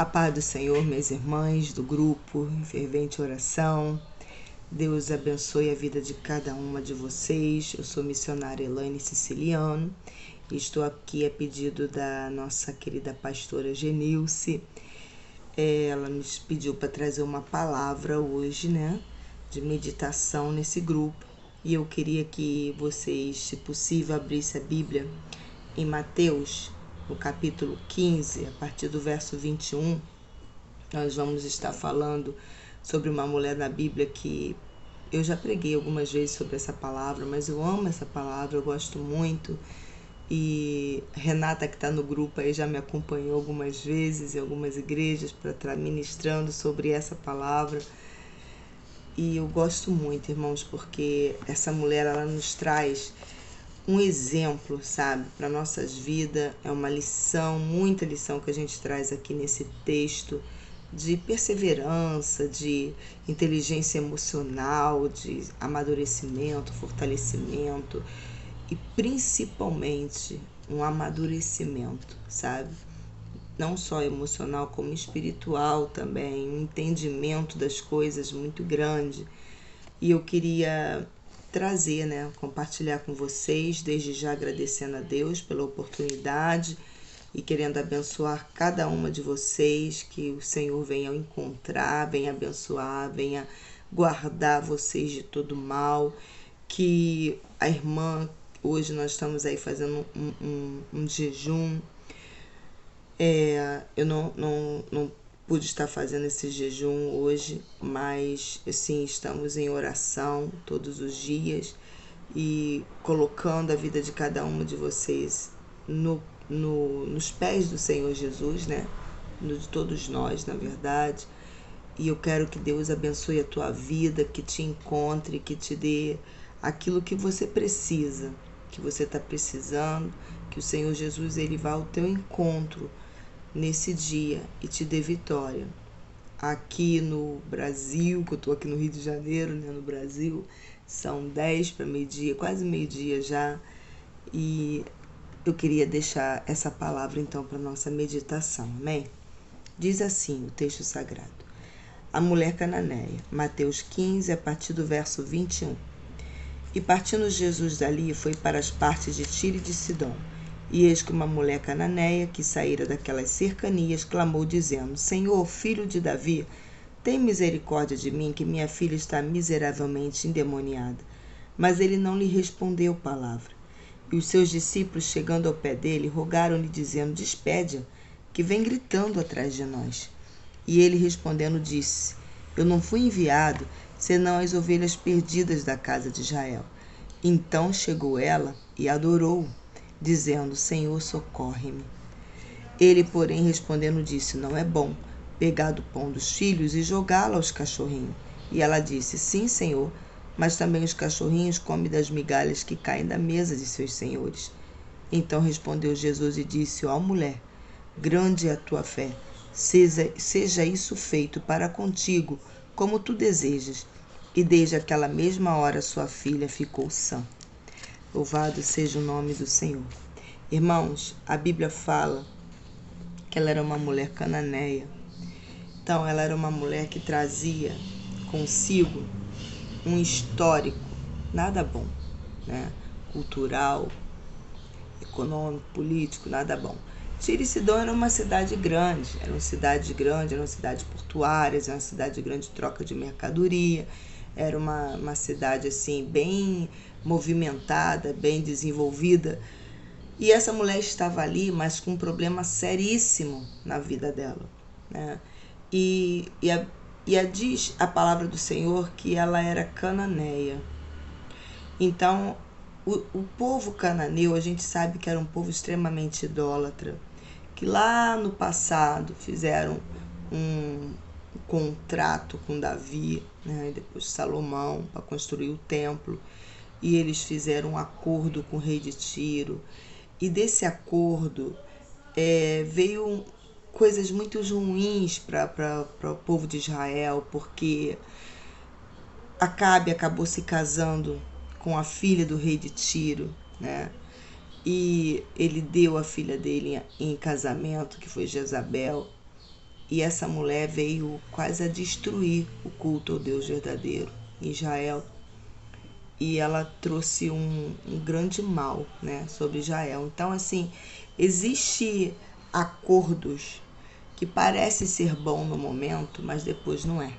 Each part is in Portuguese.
A paz do Senhor, minhas irmãs do grupo em fervente oração. Deus abençoe a vida de cada uma de vocês. Eu sou missionária Elaine Siciliano e estou aqui a pedido da nossa querida pastora Genilce. Ela nos pediu para trazer uma palavra hoje, de meditação nesse grupo. E eu queria que vocês, se possível, abrissem a Bíblia em Mateus, no capítulo 15, a partir do verso 21, nós vamos estar falando sobre uma mulher na Bíblia que eu já preguei algumas vezes sobre essa palavra, mas eu amo essa palavra, eu gosto muito. E Renata, que está no grupo aí, já me acompanhou algumas vezes em algumas igrejas para estar ministrando sobre essa palavra. E eu gosto muito, irmãos, porque essa mulher, ela nos traz um exemplo, sabe, para nossas vidas. É uma lição, muita lição que a gente traz aqui nesse texto, de perseverança, de inteligência emocional, de amadurecimento, fortalecimento e principalmente um amadurecimento, sabe? Não só emocional, como espiritual também, um entendimento das coisas muito grande. E eu queria trazer, compartilhar com vocês, desde já agradecendo a Deus pela oportunidade e querendo abençoar cada uma de vocês, que o Senhor venha encontrar, venha abençoar, venha guardar vocês de todo mal, que a irmã, hoje nós estamos aí fazendo um jejum, eu não pude estar fazendo esse jejum hoje, mas assim, estamos em oração todos os dias e colocando a vida de cada uma de vocês nos pés do Senhor Jesus, de todos nós, na verdade. E eu quero que Deus abençoe a tua vida, que te encontre, que te dê aquilo que você precisa, que você está precisando, que o Senhor Jesus ele vá ao teu encontro nesse dia e te dê vitória. Aqui no Brasil, que eu estou aqui no Rio de Janeiro, no Brasil, são 10 para meio-dia, quase meio-dia já, e eu queria deixar essa palavra então para nossa meditação, amém? Diz assim o texto sagrado: a mulher cananeia, Mateus 15, a partir do verso 21. E partindo Jesus dali, foi para as partes de Tiro e de Sidom. E eis que uma mulher cananeia, que saíra daquelas cercanias, clamou, dizendo: Senhor, filho de Davi, tem misericórdia de mim, que minha filha está miseravelmente endemoniada. Mas ele não lhe respondeu palavra. E os seus discípulos, chegando ao pé dele, rogaram-lhe, dizendo: Despede-a, que vem gritando atrás de nós. E ele, respondendo, disse: Eu não fui enviado, senão as ovelhas perdidas da casa de Israel. Então chegou ela e adorou-o, dizendo: Senhor, socorre-me. Ele, porém, respondendo, disse: Não é bom pegar do pão dos filhos e jogá-lo aos cachorrinhos. E ela disse: Sim, Senhor, mas também os cachorrinhos comem das migalhas que caem da mesa de seus senhores. Então respondeu Jesus e disse: Ó mulher, grande é a tua fé, seja isso feito para contigo, como tu desejas. E desde aquela mesma hora sua filha ficou sã. Louvado seja o nome do Senhor. Irmãos, a Bíblia fala que ela era uma mulher cananeia. Então, ela era uma mulher que trazia consigo um histórico nada bom, cultural, econômico, político, nada bom. Tiro e Sidom era uma cidade grande, eram cidades portuárias, era uma cidade grande de troca de mercadoria, era uma cidade assim bem movimentada, bem desenvolvida. E essa mulher estava ali, mas com um problema seríssimo na vida dela, E diz a palavra do Senhor que ela era cananeia. Então, o povo cananeu, a gente sabe que era um povo extremamente idólatra, que lá no passado fizeram um contrato com Davi, e depois Salomão, para construir o templo, e eles fizeram um acordo com o rei de Tiro, e desse acordo veio coisas muito ruins para o povo de Israel, porque Acabe acabou se casando com a filha do rei de Tiro, e ele deu a filha dele em casamento, que foi Jezabel, E essa mulher veio quase a destruir o culto ao Deus verdadeiro em Israel. E ela trouxe um grande mal, né, sobre Israel. Então, assim, existe acordos que parecem ser bom no momento, mas depois não é.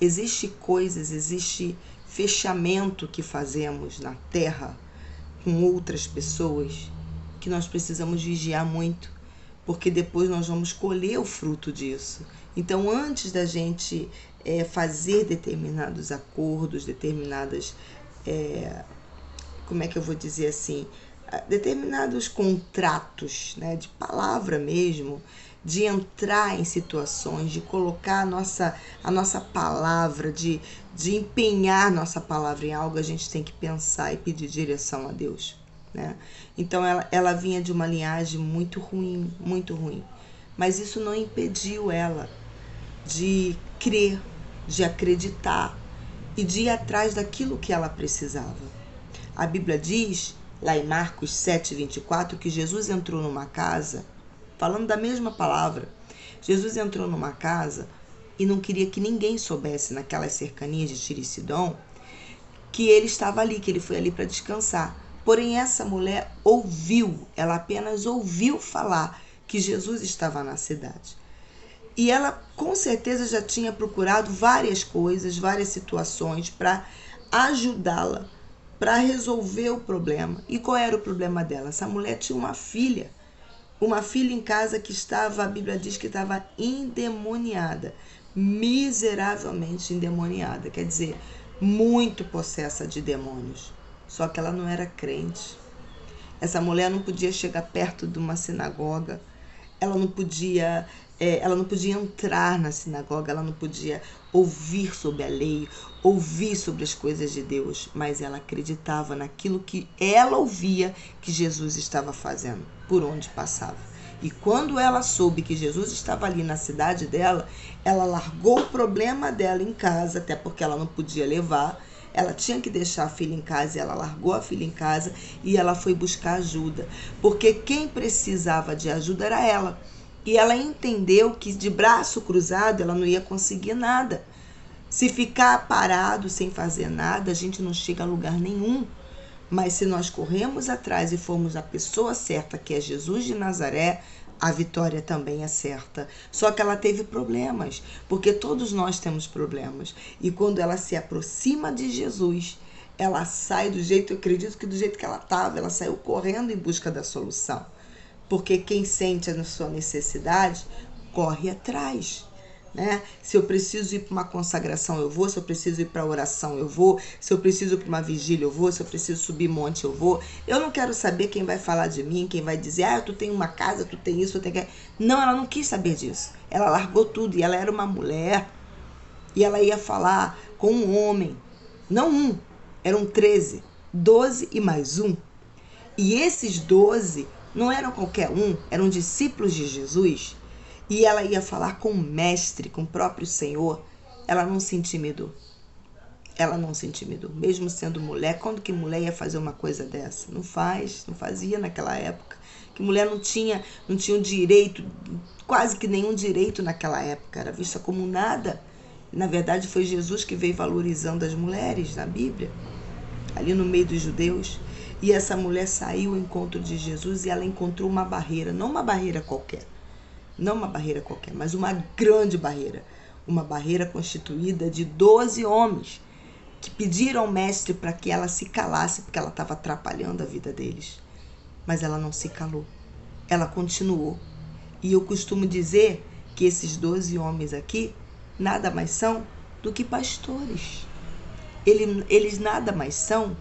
Existe coisas, existe fechamento que fazemos na terra com outras pessoas que nós precisamos vigiar muito, porque depois nós vamos colher o fruto disso. Então, antes da gente fazer determinados acordos, determinadas, como é que eu vou dizer assim, determinados contratos, né, de palavra mesmo, de entrar em situações, de colocar a nossa palavra, de empenhar nossa palavra em algo, a gente tem que pensar e pedir direção a Deus, né? Então ela vinha de uma linhagem muito ruim, muito ruim. Mas isso não impediu ela de crer, de acreditar e de ir atrás daquilo que ela precisava. A Bíblia diz, lá em Marcos 7:24, que Jesus entrou numa casa, falando da mesma palavra. Jesus entrou numa casa e não queria que ninguém soubesse, naquelas cercanias de Tiro e Sidom, que ele estava ali, que ele foi ali para descansar. Porém, essa mulher ouviu, ela apenas ouviu falar que Jesus estava na cidade. E ela, com certeza, já tinha procurado várias coisas, várias situações para ajudá-la, para resolver o problema. E qual era o problema dela? Essa mulher tinha uma filha em casa que estava, a Bíblia diz que estava endemoniada, miseravelmente endemoniada, quer dizer, muito possessa de demônios. Só que ela não era crente. Essa mulher não podia chegar perto de uma sinagoga, ela não podia entrar na sinagoga, ela não podia ouvir sobre a lei, ouvir sobre as coisas de Deus, mas ela acreditava naquilo que ela ouvia que Jesus estava fazendo, por onde passava. E quando ela soube que Jesus estava ali na cidade dela, ela largou o problema dela em casa, até porque ela não podia levar, ela tinha que deixar a filha em casa, e ela largou a filha em casa e ela foi buscar ajuda, porque quem precisava de ajuda era ela. E ela entendeu que de braço cruzado ela não ia conseguir nada. Se ficar parado sem fazer nada, a gente não chega a lugar nenhum. Mas se nós corremos atrás e formos a pessoa certa, que é Jesus de Nazaré, a vitória também é certa. Só que ela teve problemas, porque todos nós temos problemas. E quando ela se aproxima de Jesus, ela sai do jeito, eu acredito que do jeito que ela estava, ela saiu correndo em busca da solução. Porque quem sente a sua necessidade, corre atrás. Né? Se eu preciso ir para uma consagração, eu vou. Se eu preciso ir para a oração, eu vou. Se eu preciso ir para uma vigília, eu vou. Se eu preciso subir monte, eu vou. Eu não quero saber quem vai falar de mim, quem vai dizer, tu tem uma casa, tu tem isso, tu tem... Não, ela não quis saber disso. Ela largou tudo e ela era uma mulher. E ela ia falar com um homem. Não um, eram 13. 12 e mais um. E esses 12 não eram qualquer um, eram discípulos de Jesus. E ela ia falar com o mestre, com o próprio Senhor. Ela não se intimidou. Ela não se intimidou. Mesmo sendo mulher, quando que mulher ia fazer uma coisa dessa? Não fazia naquela época. Que mulher não tinha um direito, quase que nenhum direito naquela época. Era vista como nada. Na verdade, foi Jesus que veio valorizando as mulheres na Bíblia, ali no meio dos judeus. E essa mulher saiu ao encontro de Jesus e ela encontrou uma barreira, não uma barreira qualquer, mas uma grande barreira. Uma barreira constituída de 12 homens que pediram ao mestre para que ela se calasse, porque ela estava atrapalhando a vida deles. Mas ela não se calou, ela continuou. E eu costumo dizer que esses 12 homens aqui nada mais são do que pastores. Eles nada mais são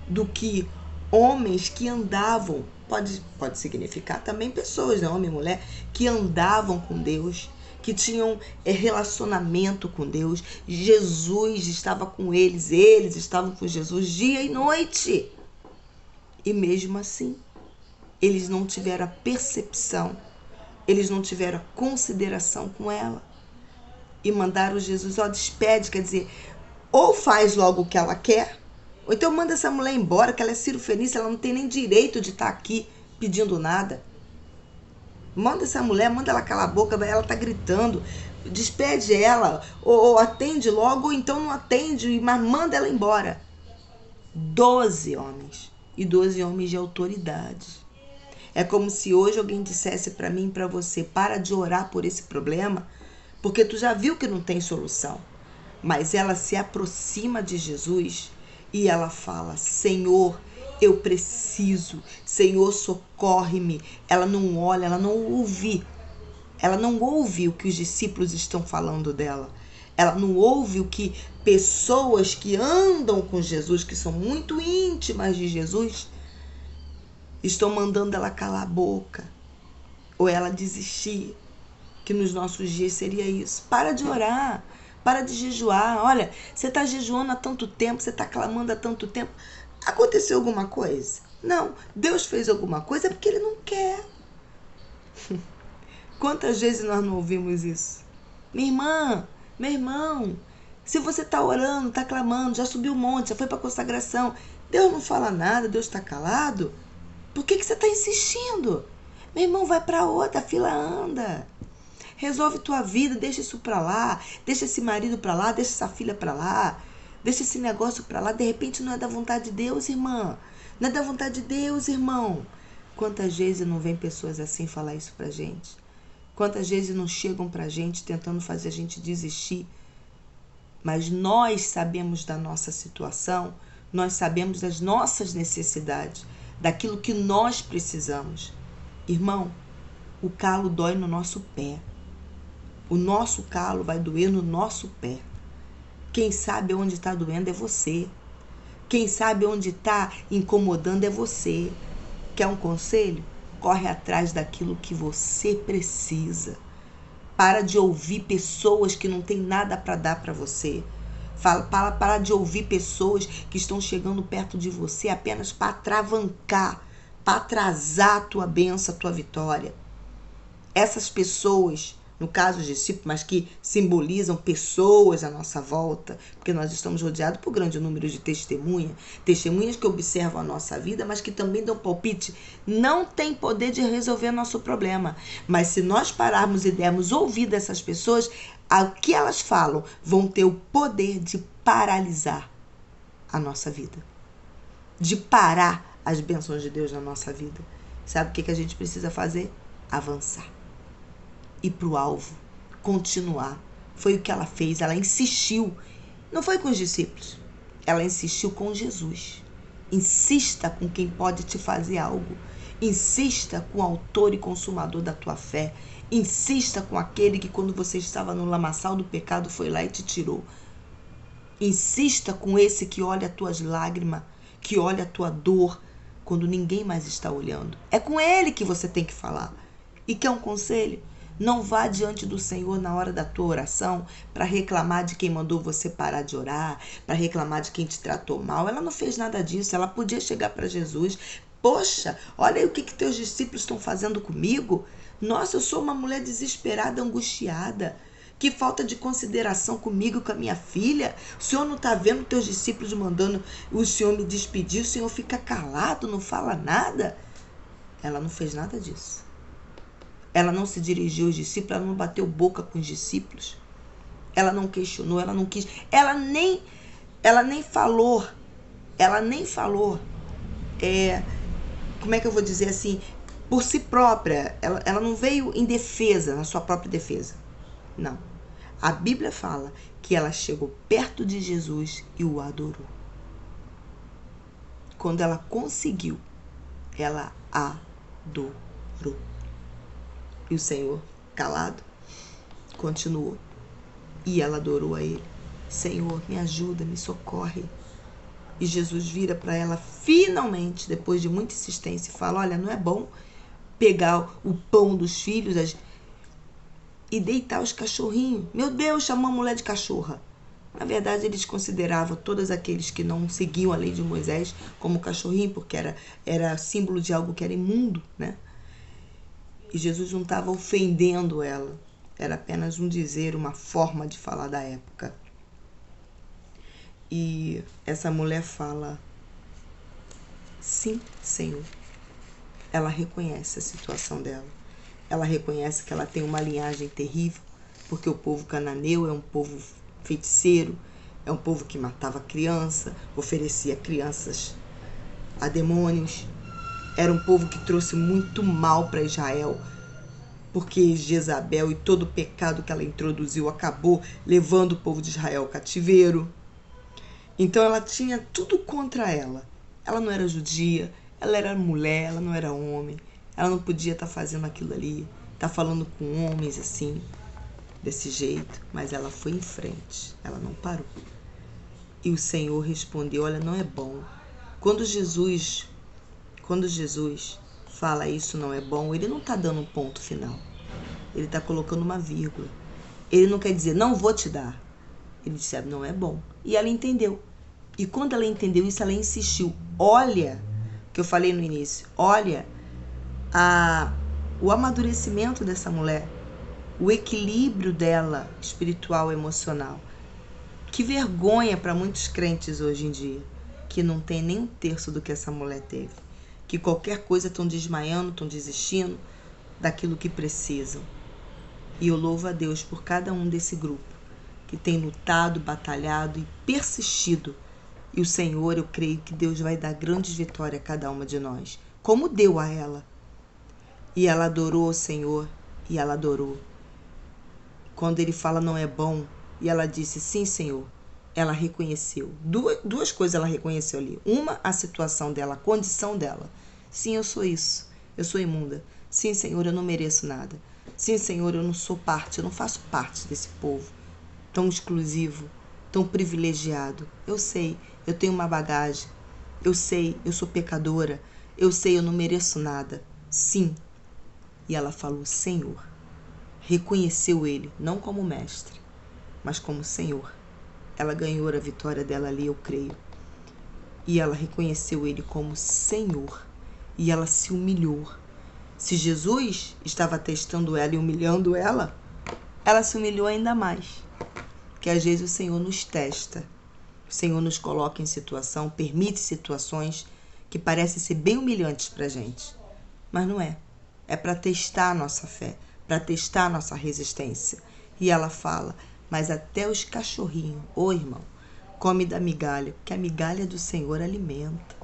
do que homens que andavam, pode significar também pessoas, né? Homem e mulher, que andavam com Deus, que tinham relacionamento com Deus. Jesus estava com eles estavam com Jesus dia e noite. E mesmo assim, eles não tiveram a percepção, eles não tiveram a consideração com ela. E mandaram Jesus, despede, quer dizer, ou faz logo o que ela quer, ou então manda essa mulher embora, que ela é cirofenícia, ela não tem nem direito de estar aqui pedindo nada. Manda essa mulher, manda ela calar a boca, ela tá gritando. Despede ela, ou atende logo, ou então não atende, mas manda ela embora. 12 homens. E 12 homens de autoridade. É como se hoje alguém dissesse para mim e para você: para de orar por esse problema, porque tu já viu que não tem solução. Mas ela se aproxima de Jesus e ela fala: Senhor, eu preciso. Senhor, socorre-me. Ela não olha, ela não ouve. Ela não ouve o que os discípulos estão falando dela. Ela não ouve o que pessoas que andam com Jesus, que são muito íntimas de Jesus, estão mandando ela calar a boca ou ela desistir. Que nos nossos dias seria isso. Para de orar, para de jejuar. Olha, você está jejuando há tanto tempo, você está clamando há tanto tempo. Aconteceu alguma coisa? Não. Deus fez alguma coisa porque Ele não quer. Quantas vezes nós não ouvimos isso? Minha irmã, meu irmão, se você está orando, está clamando, já subiu o monte, já foi para a consagração, Deus não fala nada, Deus está calado? Por que você está insistindo? Meu irmão, vai para outra, a fila anda. Resolve tua vida, deixa isso pra lá, deixa esse marido pra lá, deixa essa filha pra lá, deixa esse negócio pra lá. De repente não é da vontade de Deus, irmã. Não é da vontade de Deus, irmão. Quantas vezes não vem pessoas assim falar isso pra gente? Quantas vezes não chegam pra gente tentando fazer a gente desistir? Mas nós sabemos da nossa situação, nós sabemos das nossas necessidades, daquilo que nós precisamos. Irmão, o calo dói no nosso pé. O nosso calo vai doer no nosso pé. Quem sabe onde está doendo é você. Quem sabe onde está incomodando é você. Quer um conselho? Corre atrás daquilo que você precisa. Para de ouvir pessoas que não têm nada para dar para você. Para de ouvir pessoas que estão chegando perto de você apenas para atravancar, para atrasar a tua bênção, a tua vitória. Essas pessoas, no caso os discípulos, mas que simbolizam pessoas à nossa volta, porque nós estamos rodeados por grande número de testemunhas que observam a nossa vida, mas que também dão palpite, não tem poder de resolver nosso problema. Mas se nós pararmos e dermos ouvido a essas pessoas, o que elas falam vão ter o poder de paralisar a nossa vida, de parar as bênçãos de Deus na nossa vida. Sabe o que a gente precisa fazer? Avançar. Ir para o alvo, continuar. Foi o que ela fez, ela insistiu. Não foi com os discípulos, ela insistiu com Jesus. Insista com quem pode te fazer algo. Insista com o autor e consumador da tua fé. Insista com aquele que quando você estava no lamaçal do pecado foi lá e te tirou. Insista com esse que olha as tuas lágrimas, que olha a tua dor quando ninguém mais está olhando. É com ele que você tem que falar. E quer um conselho? Não vá diante do Senhor na hora da tua oração para reclamar de quem mandou você parar de orar, para reclamar de quem te tratou mal. Ela não fez nada disso, ela podia chegar para Jesus. Poxa, olha aí o que teus discípulos estão fazendo comigo. Nossa, eu sou uma mulher desesperada, angustiada. Que falta de consideração comigo e com a minha filha. O Senhor não está vendo teus discípulos mandando o Senhor me despedir, o Senhor fica calado, não fala nada. Ela não fez nada disso. Ela não se dirigiu aos discípulos, ela não bateu boca com os discípulos. Ela não questionou, ela não quis. Ela nem falou. Como é que eu vou dizer assim? Por si própria. Ela não veio em defesa, na sua própria defesa. Não. A Bíblia fala que ela chegou perto de Jesus e o adorou. Quando ela conseguiu, ela adorou. E o Senhor, calado, continuou. E ela adorou a ele. Senhor, me ajuda, me socorre. E Jesus vira para ela finalmente, depois de muita insistência, e fala: olha, não é bom pegar o pão dos filhos e deitar os cachorrinhos. Meu Deus, chamou a mulher de cachorra. Na verdade, eles consideravam todos aqueles que não seguiam a lei de Moisés como cachorrinho, porque era símbolo de algo que era imundo, né? E Jesus não estava ofendendo ela. Era apenas um dizer, uma forma de falar da época. E essa mulher fala: sim, Senhor. Ela reconhece a situação dela. ela reconhece que ela tem uma linhagem terrível, porque o povo cananeu é um povo feiticeiro, é um povo que matava criança, oferecia crianças a demônios. Era um povo que trouxe muito mal para Israel, porque Jezabel e todo o pecado que ela introduziu acabou levando o povo de Israel ao cativeiro. Então ela tinha tudo contra ela. Ela não era judia, ela era mulher, ela não era homem. Ela não podia estar fazendo aquilo ali, estar falando com homens assim, desse jeito. Mas ela foi em frente, ela não parou. E o Senhor respondeu, olha, não é bom. Quando Jesus fala isso não é bom, ele não está dando um ponto final. Ele está colocando uma vírgula. Ele não quer dizer, não vou te dar. Ele disse, não é bom. E ela entendeu. E quando ela entendeu isso, ela insistiu. Olha, que eu falei no início, olha o amadurecimento dessa mulher, o equilíbrio dela espiritual, emocional. Que vergonha para muitos crentes hoje em dia, que não tem nem um terço do que essa mulher teve. Que qualquer coisa estão desmaiando, estão desistindo daquilo que precisam. E eu louvo a Deus por cada um desse grupo, que tem lutado, batalhado e persistido. E o Senhor, eu creio que Deus vai dar grandes vitórias a cada uma de nós, como deu a ela. E ela adorou o Senhor, e ela adorou. Quando ele fala não é bom, e ela disse sim, Senhor, ela reconheceu. Duas coisas ela reconheceu ali. Uma, a situação dela, a condição dela. Sim, eu sou isso, eu sou imunda. Sim, Senhor, eu não mereço nada. Sim, Senhor, eu não sou parte, eu não faço parte desse povo tão exclusivo, tão privilegiado. Eu sei, eu tenho uma bagagem. Eu sei, eu sou pecadora. Eu sei, eu não mereço nada. Sim. E ela falou, Senhor. Reconheceu ele, não como mestre, mas como Senhor. Ela ganhou a vitória dela ali, eu creio. E ela reconheceu ele como Senhor. E ela se humilhou. Se Jesus estava testando ela e humilhando ela, ela se humilhou ainda mais. Porque às vezes o Senhor nos testa. O Senhor nos coloca em situação, permite situações que parecem ser bem humilhantes para a gente. Mas não é. É para testar a nossa fé, para testar a nossa resistência. E ela fala, mas até os cachorrinhos, irmão, come da migalha, porque a migalha do Senhor alimenta.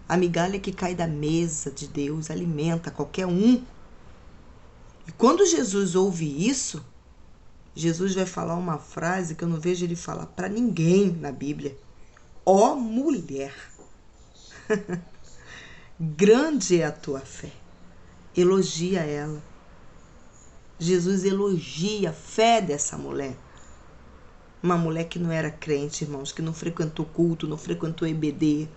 A migalha que cai da mesa de Deus alimenta qualquer um. E quando Jesus ouve isso, Jesus vai falar uma frase que eu não vejo ele falar para ninguém na Bíblia. Ó mulher, grande é a tua fé. Elogia ela. Jesus elogia a fé dessa mulher. Uma mulher que não era crente, irmãos, que não frequentou culto, não frequentou EBD,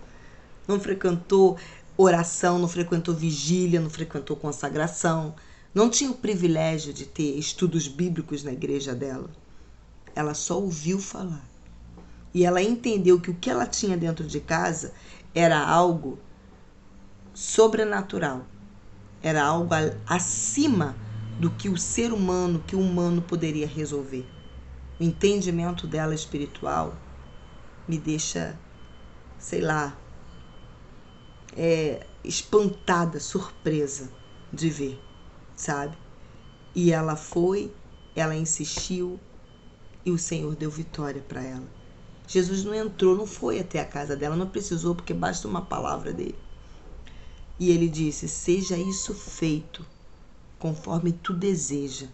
não frequentou oração, não frequentou vigília, não frequentou consagração, não tinha o privilégio de ter estudos bíblicos na igreja dela. Ela só ouviu falar. E ela entendeu que o que ela tinha dentro de casa era algo sobrenatural. Era algo acima do que o ser humano, que o humano poderia resolver. O entendimento dela espiritual me deixa, sei lá, espantada, surpresa de ver, sabe? E ela foi, ela insistiu e o Senhor deu vitória para ela. Jesus não entrou, não foi até a casa dela, não precisou, porque basta uma palavra dele. E ele disse, seja isso feito conforme tu deseja.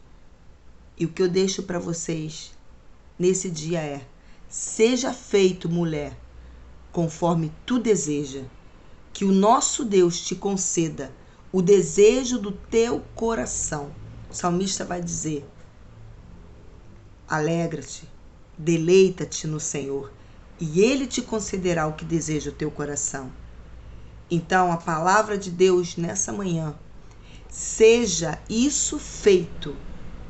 E o que eu deixo para vocês nesse dia é, seja feito, mulher, conforme tu deseja. Que o nosso Deus te conceda o desejo do teu coração. O salmista vai dizer, alegra-te, deleita-te no Senhor, e Ele te concederá o que deseja o teu coração. Então, a palavra de Deus nessa manhã, seja isso feito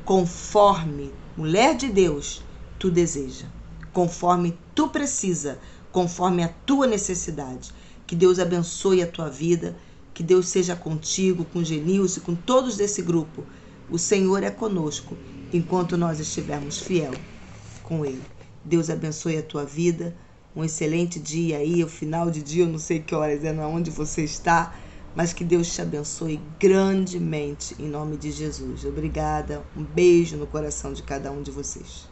conforme, mulher de Deus, tu deseja, conforme tu precisa, conforme a tua necessidade. Que Deus abençoe a tua vida, que Deus seja contigo, com Genilce, com todos desse grupo. O Senhor é conosco, enquanto nós estivermos fiel com Ele. Deus abençoe a tua vida, um excelente dia aí, o final de dia, eu não sei que horas é, onde você está, mas que Deus te abençoe grandemente em nome de Jesus. Obrigada, um beijo no coração de cada um de vocês.